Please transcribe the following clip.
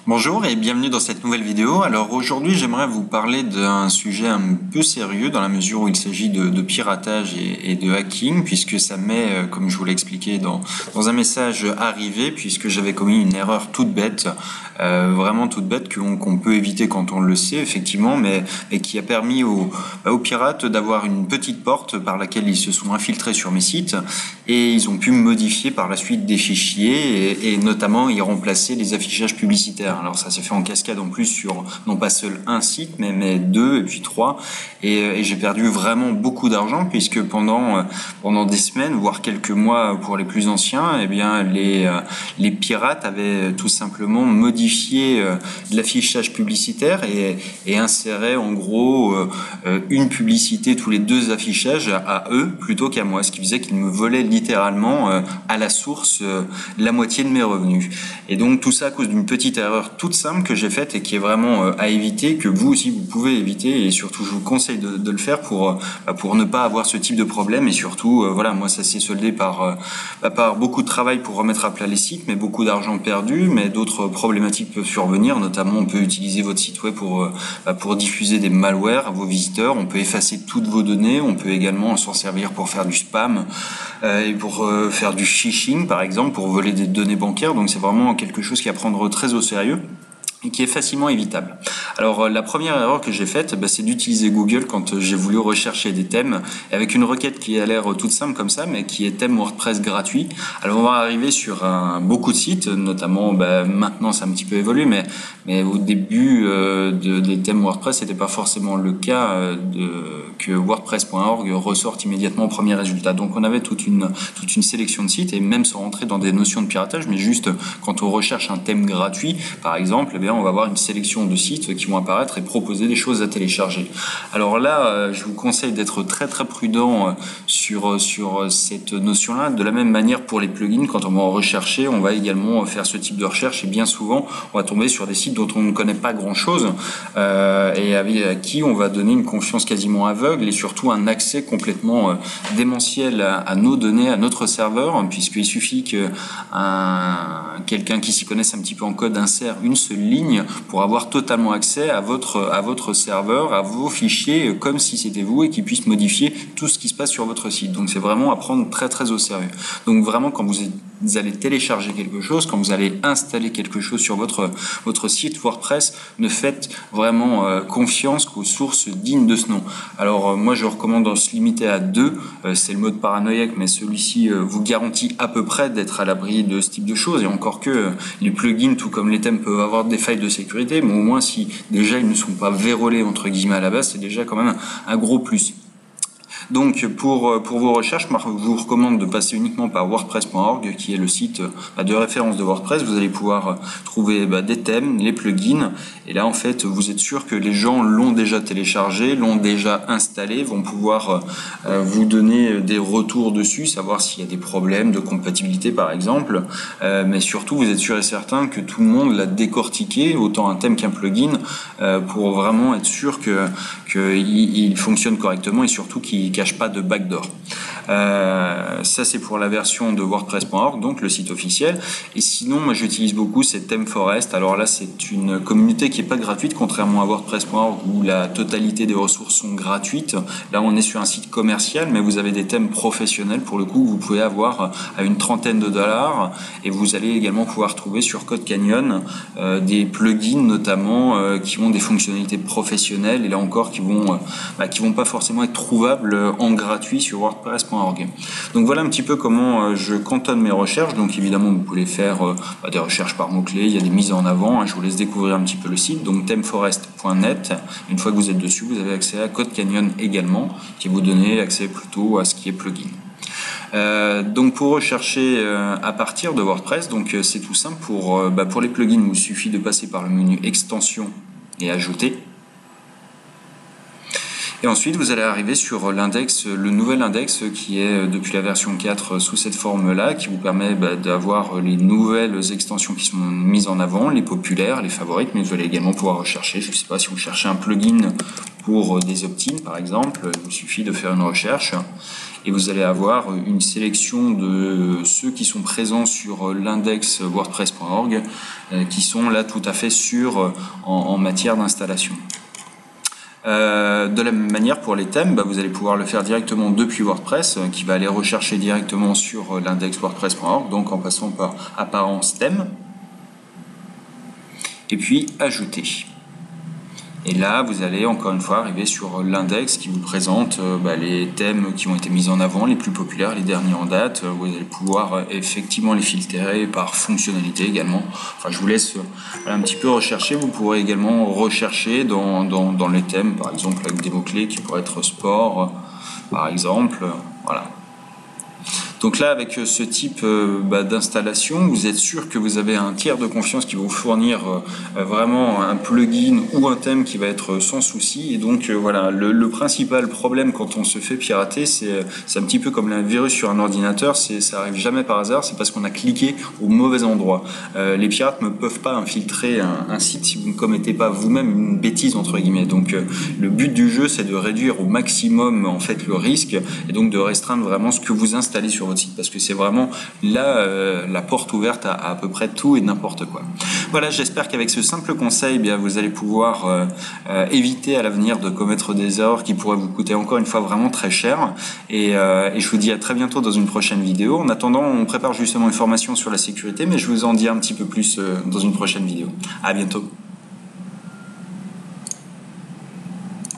Bonjour et bienvenue dans cette nouvelle vidéo. Alors aujourd'hui j'aimerais vous parler d'un sujet un peu sérieux dans la mesure où il s'agit de piratage et de hacking, puisque ça met, comme je vous l'ai expliqué dans un message arrivé, puisque j'avais commis une erreur toute bête, vraiment toute bête qu'on peut éviter quand on le sait effectivement, mais qui a permis aux pirates d'avoir une petite porte par laquelle ils se sont infiltrés sur mes sites et ils ont pu modifier par la suite des fichiers et notamment y remplacer les affichages publicitaires. Alors ça s'est fait en cascade en plus sur non pas seul un site mais deux et puis trois et j'ai perdu vraiment beaucoup d'argent puisque pendant des semaines voire quelques mois pour les plus anciens, eh bien les pirates avaient tout simplement modifié l'affichage publicitaire et inséraient en gros une publicité tous les deux affichages à eux plutôt qu'à moi, ce qui faisait qu'ils me volaient littéralement à la source la moitié de mes revenus. Et donc tout ça à cause d'une petite erreur toute simple que j'ai faite et qui est vraiment à éviter, que vous aussi vous pouvez éviter, et surtout je vous conseille de le faire pour ne pas avoir ce type de problème. Et surtout voilà, moi ça s'est soldé par beaucoup de travail pour remettre à plat les sites, mais beaucoup d'argent perdu, mais d'autres problématiques peuvent survenir, notamment on peut utiliser votre site web pour diffuser des malwares à vos visiteurs, on peut effacer toutes vos données, on peut également s'en servir pour faire du spam et pour faire du phishing par exemple, pour voler des données bancaires. Donc c'est vraiment quelque chose qui est à prendre très au sérieux et qui est facilement évitable. Alors la première erreur que j'ai faite, c'est d'utiliser Google quand j'ai voulu rechercher des thèmes avec une requête qui a l'air toute simple comme ça, mais qui est thème WordPress gratuit. Alors on va arriver sur beaucoup de sites, notamment maintenant c'est un petit peu évolué, mais au début des thèmes WordPress, c'était pas forcément le cas que WordPress.org ressorte immédiatement au premier résultat. Donc on avait toute une sélection de sites, et même sans rentrer dans des notions de piratage, mais juste quand on recherche un thème gratuit, par exemple, on va avoir une sélection de sites qui vont apparaître et proposer des choses à télécharger. Alors là, je vous conseille d'être très très prudent sur cette notion-là. De la même manière pour les plugins, quand on va en rechercher, on va également faire ce type de recherche, et bien souvent, on va tomber sur des sites dont on ne connaît pas grand-chose et à qui on va donner une confiance quasiment aveugle et surtout un accès complètement démentiel à nos données, à notre serveur, puisqu'il suffit que quelqu'un qui s'y connaisse un petit peu en code insère une seule ligne pour avoir totalement accès à votre serveur, à vos fichiers, comme si c'était vous, et qui puisse modifier tout ce qui se passe sur votre site. Donc c'est vraiment à prendre très très au sérieux. Donc vraiment, quand vous allez télécharger quelque chose, quand vous allez installer quelque chose sur votre site WordPress, ne faites vraiment confiance qu'aux sources dignes de ce nom. Alors moi je recommande de se limiter à deux, c'est le mode paranoïaque, mais celui-ci vous garantit à peu près d'être à l'abri de ce type de choses, et encore que les plugins, tout comme les thèmes, peuvent avoir des failles de sécurité, mais au moins si déjà ils ne sont pas vérolés entre guillemets à la base, c'est déjà quand même un gros plus. Donc pour vos recherches, je vous recommande de passer uniquement par WordPress.org, qui est le site de référence de WordPress. Vous allez pouvoir trouver des thèmes, les plugins, et là en fait vous êtes sûr que les gens l'ont déjà téléchargé, l'ont déjà installé, vont pouvoir vous donner des retours dessus, savoir s'il y a des problèmes de compatibilité par exemple, mais surtout vous êtes sûr et certain que tout le monde l'a décortiqué, autant un thème qu'un plugin, pour vraiment être sûr qu'il fonctionne correctement et surtout qu'il cache pas de backdoor. Ça c'est pour la version de WordPress.org, donc le site officiel. Et sinon, moi j'utilise beaucoup ces ThemeForest. Alors là c'est une communauté qui est pas gratuite, contrairement à WordPress.org où la totalité des ressources sont gratuites. Là on est sur un site commercial, mais vous avez des thèmes professionnels pour le coup, vous pouvez avoir à une trentaine de dollars, et vous allez également pouvoir trouver sur CodeCanyon des plugins notamment qui ont des fonctionnalités professionnelles, et là encore qui vont pas forcément être trouvables en gratuit sur WordPress.org. Donc voilà un petit peu comment je cantonne mes recherches. Donc évidemment vous pouvez faire des recherches par mots-clés, il y a des mises en avant, je vous laisse découvrir un petit peu le site. Donc themeforest.net, une fois que vous êtes dessus, vous avez accès à CodeCanyon également, qui vous donne accès plutôt à ce qui est plugin. Donc pour rechercher à partir de WordPress, donc c'est tout simple. Pour les plugins, il vous suffit de passer par le menu extension et ajouter. Et ensuite, vous allez arriver sur l'index, le nouvel index qui est depuis la version 4 sous cette forme-là, qui vous permet d'avoir les nouvelles extensions qui sont mises en avant, les populaires, les favorites, mais vous allez également pouvoir rechercher, je ne sais pas si vous cherchez un plugin pour des opt-in par exemple, il vous suffit de faire une recherche et vous allez avoir une sélection de ceux qui sont présents sur l'index wordpress.org qui sont là tout à fait sûrs en matière d'installation. De la même manière pour les thèmes, vous allez pouvoir le faire directement depuis WordPress qui va aller rechercher directement sur l'index wordpress.org, donc en passant par apparence thème et puis ajouter. Et là, vous allez encore une fois arriver sur l'index qui vous présente les thèmes qui ont été mis en avant, les plus populaires, les derniers en date. Vous allez pouvoir effectivement les filtrer par fonctionnalité également. Enfin, je vous laisse un petit peu rechercher. Vous pourrez également rechercher dans les thèmes, par exemple avec des mots-clés qui pourraient être sport, par exemple. Voilà. Donc là, avec ce type d'installation, vous êtes sûr que vous avez un tiers de confiance qui va vous fournir vraiment un plugin ou un thème qui va être sans souci. Et donc voilà, le principal problème quand on se fait pirater, c'est un petit peu comme un virus sur un ordinateur, ça arrive jamais par hasard, c'est parce qu'on a cliqué au mauvais endroit. Les pirates ne peuvent pas infiltrer un site si vous ne commettez pas vous-même une bêtise entre guillemets. Donc le but du jeu, c'est de réduire au maximum en fait le risque et donc de restreindre vraiment ce que vous installez sur votre site, parce que c'est vraiment là la porte ouverte à peu près tout et n'importe quoi. Voilà, j'espère qu'avec ce simple conseil, vous allez pouvoir éviter à l'avenir de commettre des erreurs qui pourraient vous coûter encore une fois vraiment très cher. Et je vous dis à très bientôt dans une prochaine vidéo. En attendant, on prépare justement une formation sur la sécurité, mais je vous en dis un petit peu plus dans une prochaine vidéo. À bientôt.